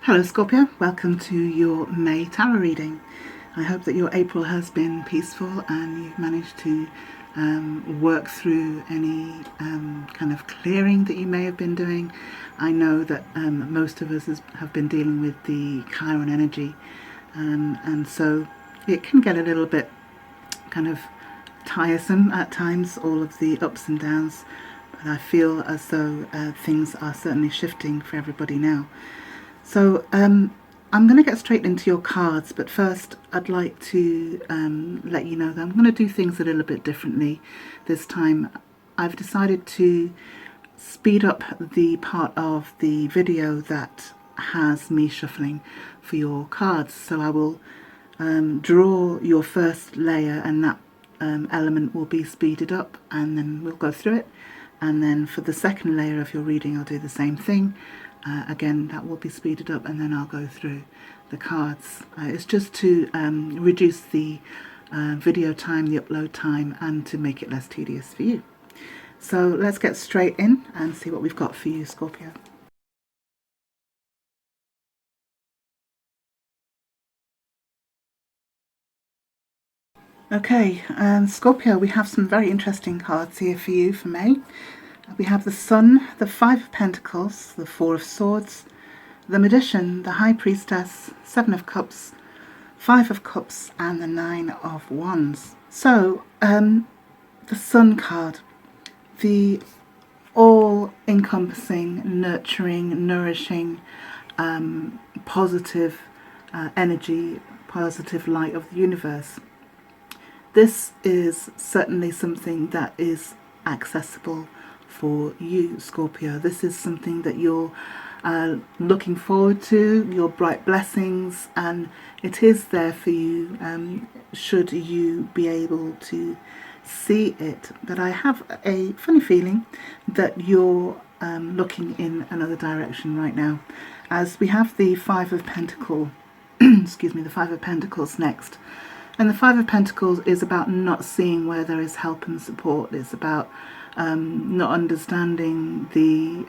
Hello Scorpio, welcome to your May tarot reading. I hope that your April has been peaceful and you've managed to work through any kind of clearing that you may have been doing. I know that most of us have been dealing with the Chiron energy, and so it can get a little bit kind of tiresome at times, all of the ups and downs, but I feel as though things are certainly shifting for everybody now. So I'm going to get straight into your cards, but first I'd like to let you know that I'm going to do things a little bit differently this time. I've decided to speed up the part of the video that has me shuffling for your cards. So I will draw your first layer, and that element will be speeded up, and then we'll go through it. And then for the second layer of your reading, I'll do the same thing. Again, that will be speeded up, and then I'll go through the cards. It's just to reduce the video time, the upload time, and to make it less tedious for you. So let's get straight in and see what we've got for you, Scorpio. Okay, Scorpio, we have some very interesting cards here for you for May. We have the Sun, the Five of Pentacles, the Four of Swords, the Magician, the High Priestess, Seven of Cups, Five of Cups, and the Nine of Wands. So, the Sun card, the all-encompassing, nurturing, nourishing, positive energy, positive light of the universe. This is certainly something that is accessible for you, Scorpio. This is something that you're looking forward to, your bright blessings, and it is there for you should you be able to see it. But I have a funny feeling that you're looking in another direction right now, as we have the Five of Pentacles excuse me, the Five of Pentacles next. And the Five of Pentacles is about not seeing where there is help and support. It's about not understanding the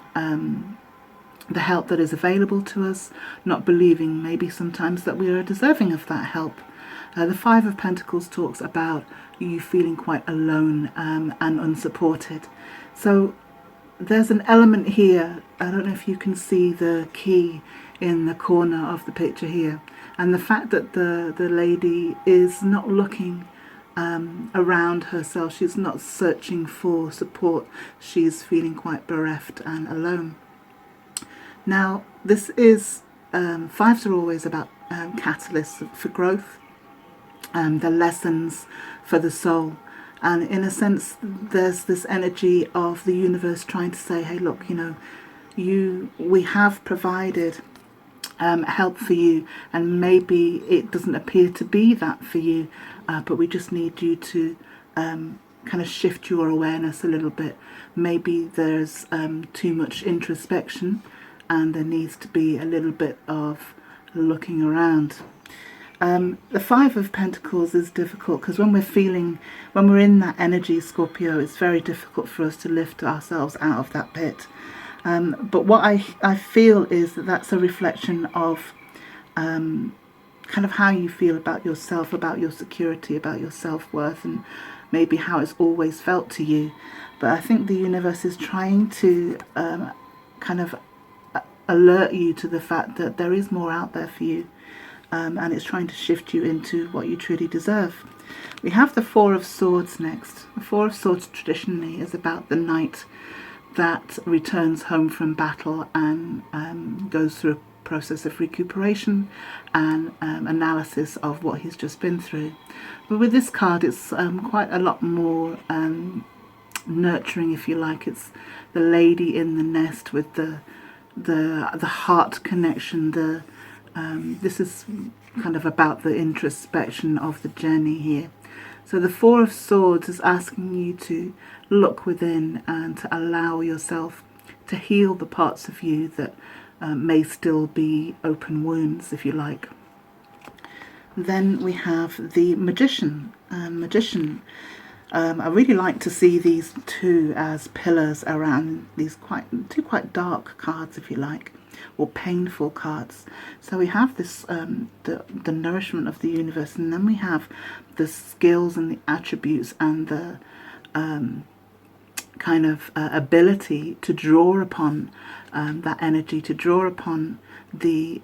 help that is available to us, not believing maybe sometimes that we are deserving of that help. The Five of Pentacles talks about you feeling quite alone and unsupported. So there's an element here, I don't know if you can see the key in the corner of the picture here, and the fact that the lady is not looking around herself, she's not searching for support, she's feeling quite bereft and alone. Now this is, fives are always about catalysts for growth, the lessons for the soul. And in a sense, there's this energy of the universe trying to say, hey, look, you know, we have provided help for you, and maybe it doesn't appear to be that for you, but we just need you to kind of shift your awareness a little bit. Maybe there's too much introspection, and there needs to be a little bit of looking around. The Five of Pentacles is difficult because when we're in that energy, Scorpio, it's very difficult for us to lift ourselves out of that pit. But what I feel is that that's a reflection of kind of how you feel about yourself, about your security, about your self-worth, and maybe how it's always felt to you. But I think the universe is trying to kind of alert you to the fact that there is more out there for you. And it's trying to shift you into what you truly deserve. We have the Four of Swords next. The Four of Swords traditionally is about the knight that returns home from battle and goes through a process of recuperation and analysis of what he's just been through. But with this card, it's quite a lot more nurturing, if you like. It's the lady in the nest with the heart connection, this is kind of about the introspection of the journey here. So the Four of Swords is asking you to look within and to allow yourself to heal the parts of you that may still be open wounds, if you like. Then we have the Magician. I really like to see these two as pillars around these two quite dark cards, if you like. or painful cards. So we have this the nourishment of the universe, and then we have the skills and the attributes and the kind of ability to draw upon that energy, to draw upon the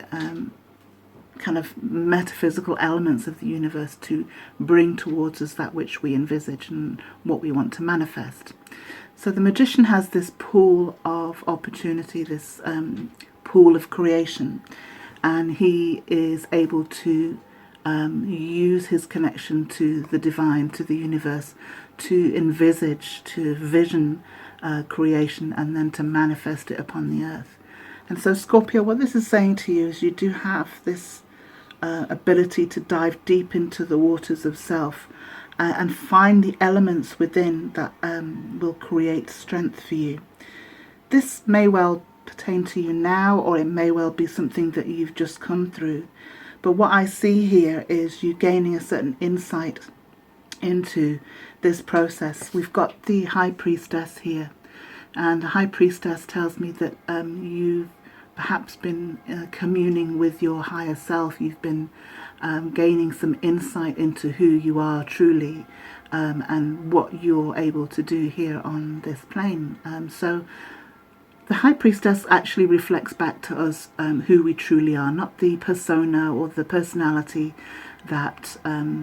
kind of metaphysical elements of the universe to bring towards us that which we envisage and what we want to manifest. So the magician has this pool of opportunity, this pool of creation, and he is able to use his connection to the divine, to the universe, to envisage, to vision creation, and then to manifest it upon the earth. And so, Scorpio, what this is saying to you is you do have this ability to dive deep into the waters of self and find the elements within that will create strength for you. This may well pertain to you now, or it may well be something that you've just come through. But what I see here is you gaining a certain insight into this process. We've got the High Priestess here, and the High Priestess tells me that you've perhaps been communing with your higher self. You've been gaining some insight into who you are truly and what you're able to do here on this plane. So the High Priestess actually reflects back to us who we truly are, not the persona or the personality that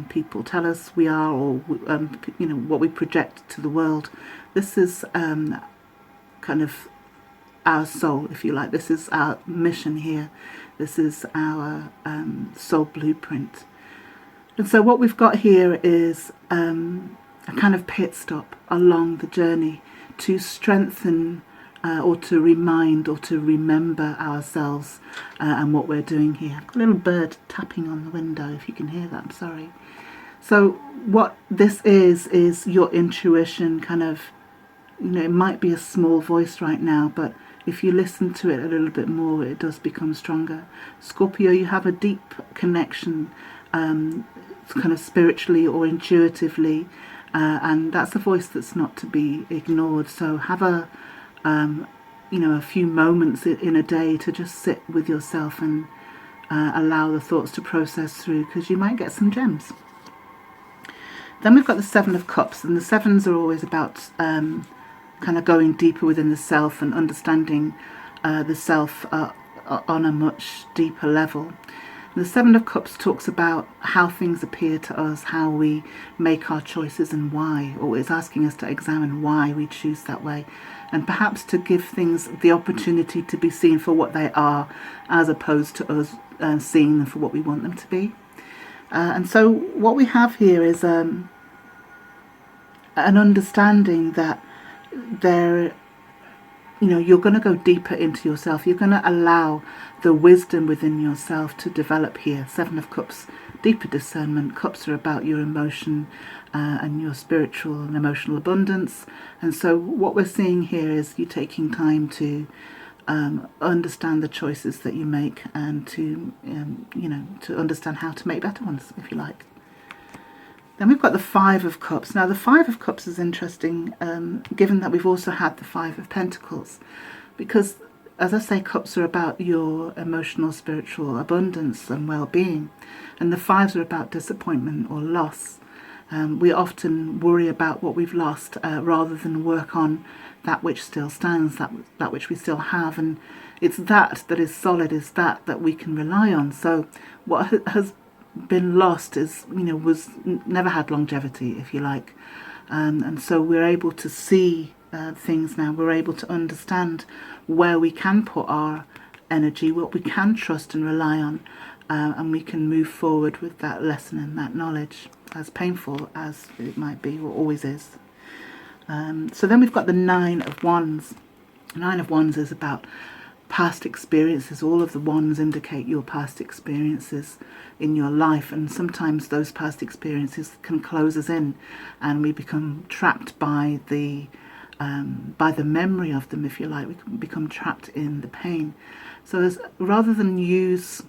people tell us we are, or what we project to the world. This is kind of our soul, if you like. This is our mission here. This is our soul blueprint. And so what we've got here is a kind of pit stop along the journey to strengthen or to remind or to remember ourselves and what we're doing here. I've got a little bird tapping on the window, if you can hear that, I'm sorry. So what this is your intuition, kind of, it might be a small voice right now, but if you listen to it a little bit more, it does become stronger. Scorpio, you have a deep connection, kind of spiritually or intuitively, and that's a voice that's not to be ignored. So have a few moments in a day to just sit with yourself and allow the thoughts to process through, because you might get some gems. Then we've got the Seven of Cups, and the sevens are always about kind of going deeper within the self and understanding the self on a much deeper level. The Seven of Cups talks about how things appear to us, how we make our choices and why, or it's asking us to examine why we choose that way, and perhaps to give things the opportunity to be seen for what they are, as opposed to us seeing them for what we want them to be. And so what we have here is an understanding that you're going to go deeper into yourself. You're going to allow the wisdom within yourself to develop here. Seven of Cups, deeper discernment. Cups are about your emotion and your spiritual and emotional abundance. And so what we're seeing here is you taking time to understand the choices that you make, and to to understand how to make better ones, if you like. Then we've got the Five of Cups. Now the Five of Cups is interesting, given that we've also had the Five of Pentacles, because, as I say, cups are about your emotional, spiritual abundance and well-being, and the fives are about disappointment or loss. We often worry about what we've lost rather than work on that which still stands, that which we still have, and it's that is solid, is that we can rely on. So what has been lost is, was never had longevity, if you like, and so we're able to see things now. We're able to understand where we can put our energy, what we can trust and rely on, and we can move forward with that lesson and that knowledge, as painful as it might be, or always is. So then we've got the Nine of Wands. Nine of Wands is about past experiences. All of the wands indicate your past experiences in your life, and sometimes those past experiences can close us in, and we become trapped by the memory of them, if you like. We can become trapped in the pain. So rather than use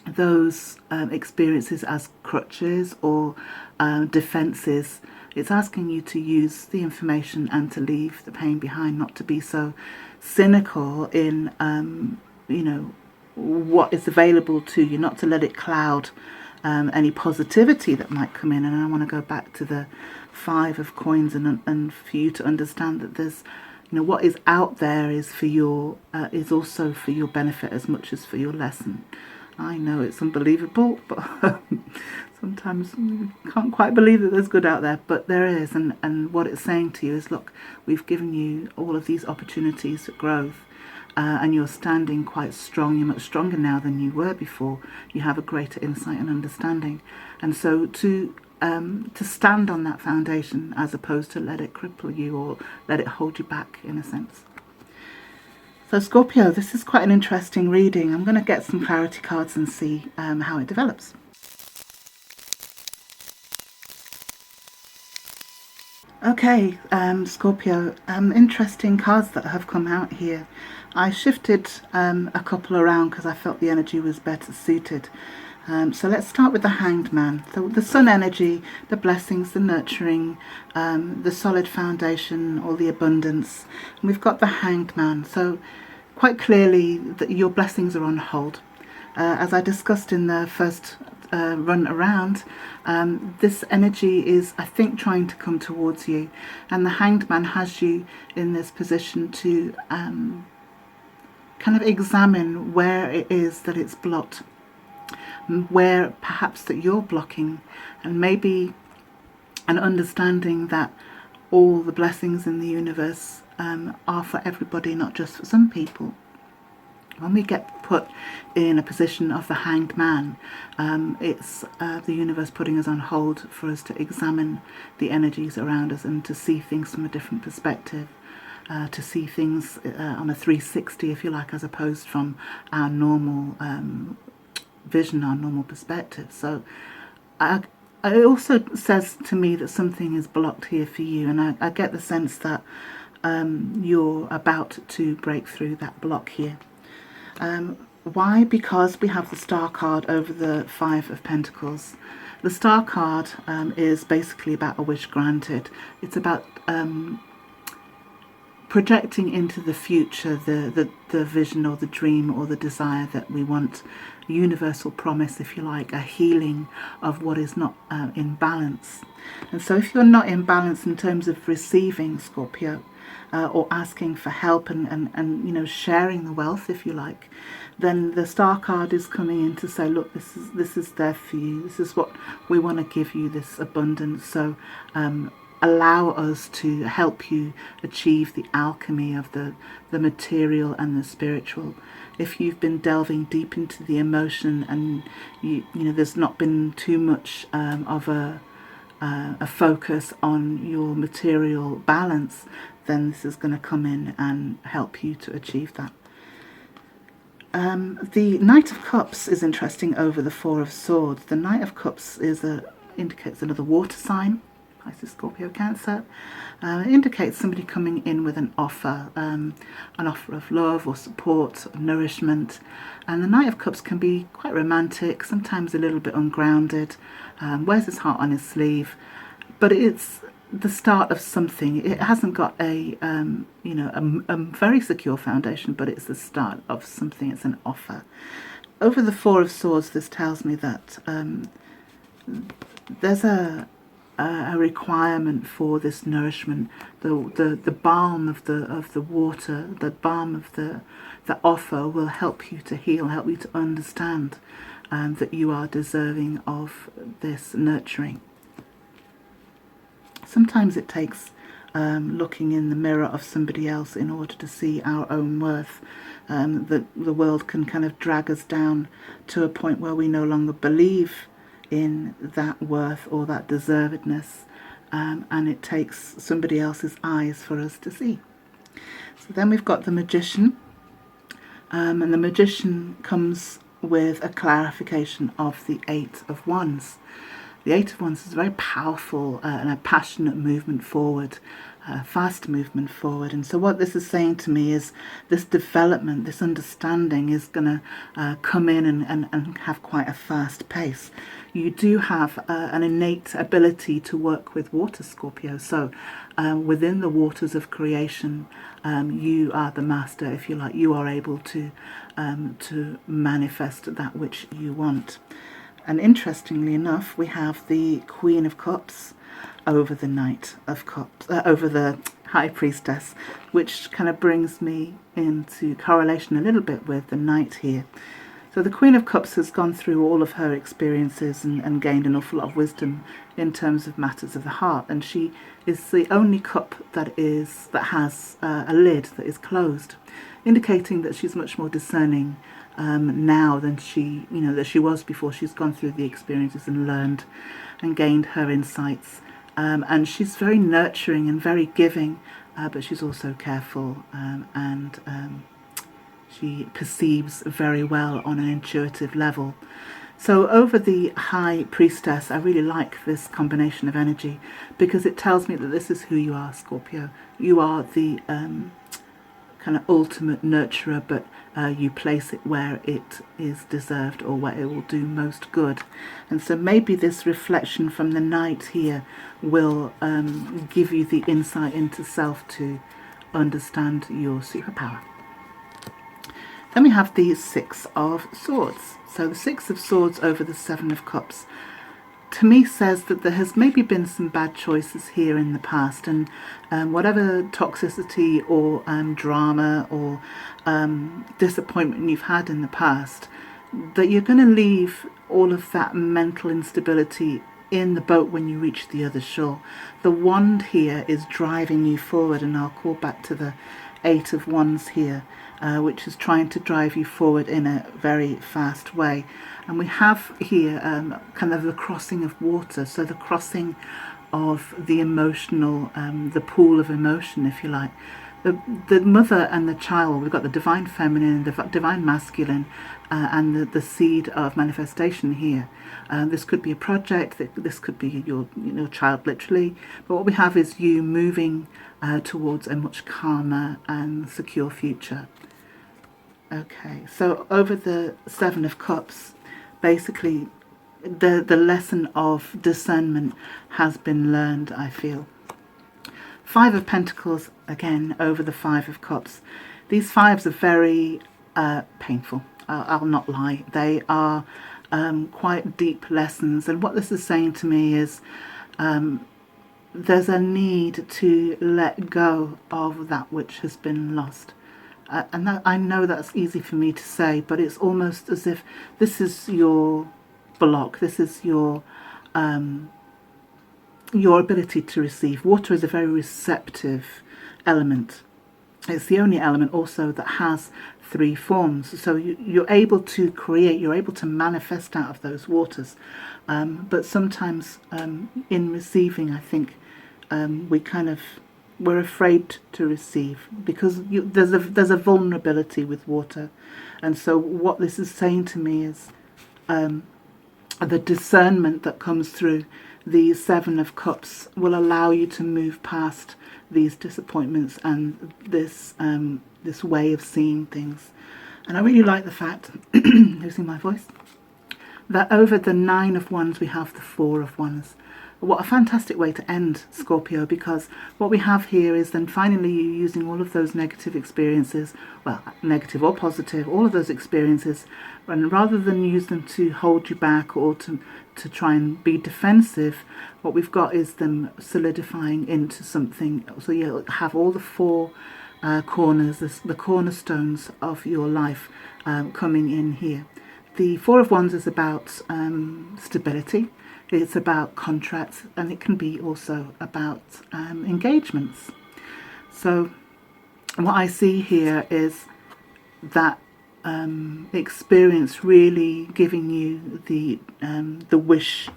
those experiences as crutches or defenses, it's asking you to use the information and to leave the pain behind, not to be so cynical in what is available to you, not to let it cloud any positivity that might come in. And I want to go back to the 5 of coins and for you to understand that there's, what is out there is for your is also for your benefit as much as for your lesson. I know it's unbelievable, but sometimes we can't quite believe that there's good out there, but there is. And what it's saying to you is, look, we've given you all of these opportunities for growth. And you're standing quite strong. You're much stronger now than you were before. You have a greater insight and understanding. And so to stand on that foundation as opposed to let it cripple you or let it hold you back, in a sense. So Scorpio, this is quite an interesting reading. I'm going to get some clarity cards and see how it develops. Okay, Scorpio, interesting cards that have come out here. I shifted a couple around because I felt the energy was better suited. So let's start with the Hanged Man. So the sun energy, the blessings, the nurturing, the solid foundation, or the abundance. And we've got the Hanged Man. So quite clearly that your blessings are on hold. As I discussed in the first run around, this energy is, I think, trying to come towards you, and the Hanged Man has you in this position to kind of examine where it is that it's blocked, where perhaps that you're blocking, and maybe an understanding that all the blessings in the universe are for everybody, not just for some people. When we get put in a position of the Hanged Man, it's the universe putting us on hold for us to examine the energies around us and to see things from a different perspective, to see things on a 360, if you like, as opposed from our normal vision, our normal perspective. So it also says to me that something is blocked here for you, and I get the sense that you're about to break through that block here. Why? Because we have the Star card over the 5 of Pentacles. The Star card is basically about a wish granted. It's about projecting into the future the vision or the dream or the desire that we want, a universal promise, if you like, a healing of what is not in balance. And so if you're not in balance in terms of receiving, Scorpio, or asking for help and sharing the wealth, if you like, then the Star card is coming in to say, look, this is there for you. This is what we want to give you, this abundance. So allow us to help you achieve the alchemy of the material and the spiritual. If you've been delving deep into the emotion and you know there's not been too much of a focus on your material balance, then this is going to come in and help you to achieve that. The Knight of Cups is interesting over the 4 of Swords. The Knight of Cups indicates another water sign, Pisces, Scorpio, Cancer. It indicates somebody coming in with an offer of love or support, or nourishment. And the Knight of Cups can be quite romantic, sometimes a little bit ungrounded, wears his heart on his sleeve, but it's the start of something. It hasn't got a very secure foundation, but it's the start of something. It's an offer. Over the 4 of Swords, this tells me that there's a requirement for this nourishment, the balm of the water, the balm of the offer will help you to heal, help you to understand that you are deserving of this nurturing. Sometimes it takes looking in the mirror of somebody else in order to see our own worth. The world can kind of drag us down to a point where we no longer believe in that worth or that deservedness, and it takes somebody else's eyes for us to see. So then we've got the Magician, and the Magician comes with a clarification of the 8 of Wands. The 8 of Wands is very powerful and a passionate movement forward. fast movement forward. And so what this is saying to me is this development, this understanding is going to come in and have quite a fast pace. You do have an innate ability to work with water, Scorpio. So within the waters of creation, you are the master, if you like. You are able to manifest that which you want. And interestingly enough, we have the Queen of Cups over the Knight of Cups, over the High Priestess, which kind of brings me into correlation a little bit with the Knight here. So the Queen of Cups has gone through all of her experiences and gained an awful lot of wisdom in terms of matters of the heart, and she is the only cup that has a lid that is closed, indicating that she's much more discerning now than she was before. She's gone through the experiences and learned and gained her insights. And she's very nurturing and very giving, but she's also careful, and she perceives very well on an intuitive level. So over the High Priestess, I really like this combination of energy because it tells me that this is who you are, Scorpio. You are the kind of ultimate nurturer, but you place it where it is deserved or where it will do most good. And so maybe this reflection from the Knight here will give you the insight into self to understand your superpower. Then we have the Six of Swords. So the Six of Swords over the Seven of Cups, to me, says that there has maybe been some bad choices here in the past, and whatever toxicity or drama or disappointment you've had in the past, that you're going to leave all of that mental instability in the boat when you reach the other shore. The wand here is driving you forward, and I'll call back to the Eight of Wands here, which is trying to drive you forward in a very fast way. And we have here kind of the crossing of water, so the crossing of the emotional, the pool of emotion, if you like. The mother and the child, we've got the divine feminine, the divine masculine, and the seed of manifestation here. This could be a project, this could be your child literally, but what we have is you moving towards a much calmer and secure future. Okay, so over the Seven of Cups, basically the lesson of discernment has been learned, I feel. Five of Pentacles, again, over the Five of Cups. These fives are very painful, I'll not lie. They are quite deep lessons, and what this is saying to me is there's a need to let go of that which has been lost. And that, I know that's easy for me to say, but it's almost as if this is your block, this is your ability to receive. Water is a very receptive element. It's the only element also that has three forms. So you're able to create, you're able to manifest out of those waters. But sometimes in receiving, I think we're afraid to receive because there's a vulnerability with water. And so what this is saying to me is the discernment that comes through the Seven of Cups will allow you to move past these disappointments and this way of seeing things. And I really like the fact, losing my voice, that over the Nine of Wands we have the Four of Wands. What a fantastic way to end, Scorpio, because what we have here is then finally you using all of those negative experiences, well, negative or positive, all of those experiences, and rather than use them to hold you back or to try and be defensive, what we've got is them solidifying into something. So you have all the four corners, the cornerstones of your life coming in here. The Four of Wands is about stability. It's about contracts, and it can be also about engagements. So what I see here is that experience really giving you the wish,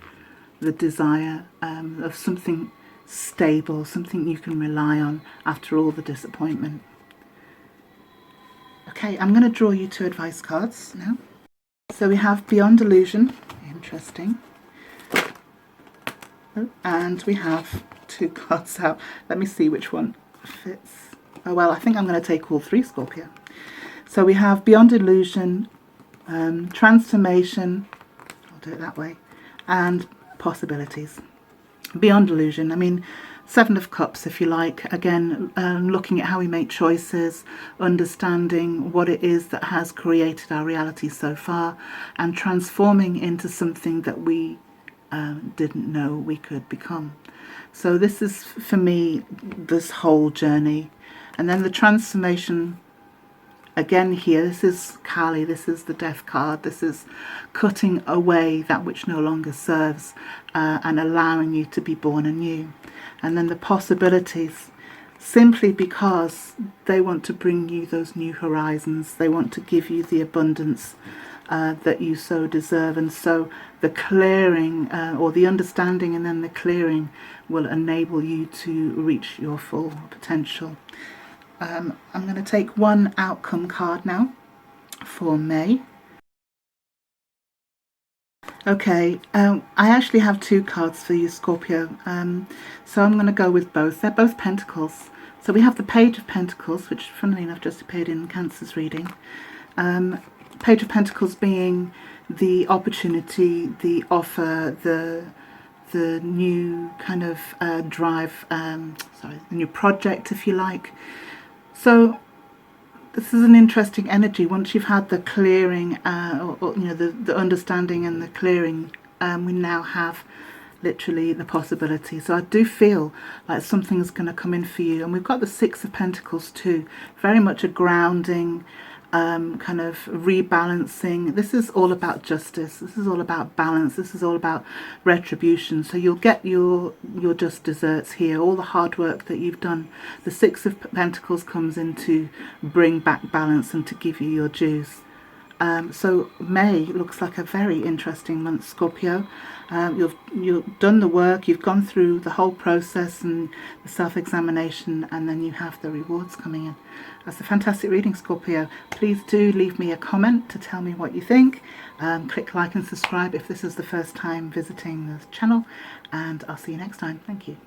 the desire of something stable, something you can rely on after all the disappointment. Okay, I'm going to draw you two advice cards now. So we have Beyond Illusion, interesting. And we have 2 cards out. Let me see which one fits. Oh well, I think I'm going to take all 3, Scorpio. So we have Beyond Illusion, Transformation, I'll do it that way, and Possibilities. Beyond Illusion, I mean, 7 of Cups, if you like. Again, looking at how we make choices, understanding what it is that has created our reality so far, and transforming into something that we didn't know we could become. So this is, for me, this whole journey. And then the transformation, again here, this is Kali, this is the Death card. This is cutting away that which no longer serves and allowing you to be born anew. And then the Possibilities, simply because they want to bring you those new horizons. They want to give you the abundance that you so deserve. And so the clearing or the understanding and then the clearing will enable you to reach your full potential. I'm going to take one outcome card now for May. Okay, I actually have 2 cards for you, Scorpio, so I'm going to go with both. They're both Pentacles. So we have the Page of Pentacles, which funnily enough just appeared in Cancer's reading. Page of Pentacles being the opportunity, the offer, the new kind of drive, the new project, if you like. So this is an interesting energy. Once you've had the clearing, the understanding and the clearing, we now have literally the possibility. So I do feel like something's going to come in for you. And we've got the 6 of Pentacles too. Very much a grounding, kind of rebalancing. This is all about justice. This is all about balance. This is all about retribution. So you'll get your just desserts here. All the hard work that you've done. The 6 of Pentacles comes in to bring back balance and to give you your dues. So May looks like a very interesting month, Scorpio. You've done the work, you've gone through the whole process and the self-examination, and then you have the rewards coming in. That's a fantastic reading, Scorpio. Please do leave me a comment to tell me what you think. Click like and subscribe if this is the first time visiting the channel, and I'll see you next time. Thank you.